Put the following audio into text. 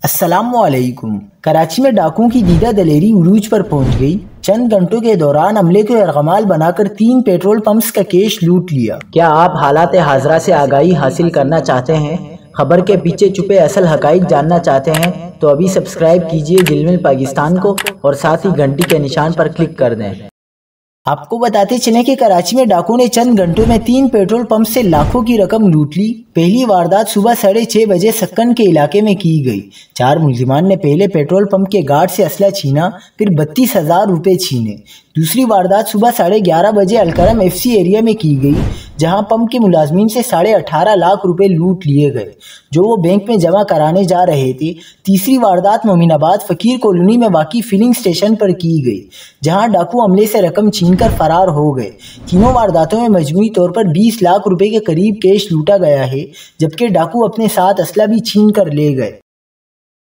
السلام علیکم۔ کراچی میں ڈاکوؤں کی دیدہ دلیری عروج پر پہنچ گئی۔ چند گھنٹوں کے دوران عملے کو یرغمال بنا کر 3 پیٹرول پمپس کا کیش لوٹ لیا۔ کیا آپ حالات حاضرہ سے آگاہی حاصل کرنا چاہتے ہیں؟ خبر کے پیچھے چھپے اصل حقائق جاننا چاہتے ہیں تو ابھی سبسکرائب کیجئے زلمل پاکستان کو اور ساتھ ہی گھنٹی کے نشان پر کلک کر دیں۔ آپ کو بتاتے چلیں کہ کراچی میں ڈاکوؤں نے چند گھنٹوں میں 3 پیٹرول پمپ سے لاکھوں کی رقم لوٹ لی۔ پہلی واردات صبح 6:30 بجے سکن کے علاقے میں کی گئی۔ 4 ملزمان نے پہلے پیٹرول پمپ کے گارڈ سے اسلحہ چھینا، پھر 32,000 روپے چھینے۔ دوسری واردات صبح 11:30 بجے الکرم ایف سی ایریا میں کی گئی، جہاں پمپ کے ملازمین سے 18.5 لاکھ روپے لوٹ لیے گئے جو وہ بینک میں جمع کرانے جا رہے تھے۔ تیسری واردات مومن آباد فقیر کالونی میں واقع فلنگ سٹیشن پر کی گئی، جہاں ڈاکو عملے سے رقم چھین کر فرار ہو گئے۔ تینوں وارداتوں میں مجموعی طور پر 20 لاکھ روپے کے قریب کیش لوٹا گیا ہے، جبکہ ڈاکو اپنے ساتھ اسلحہ بھی چھین کر لے گئے۔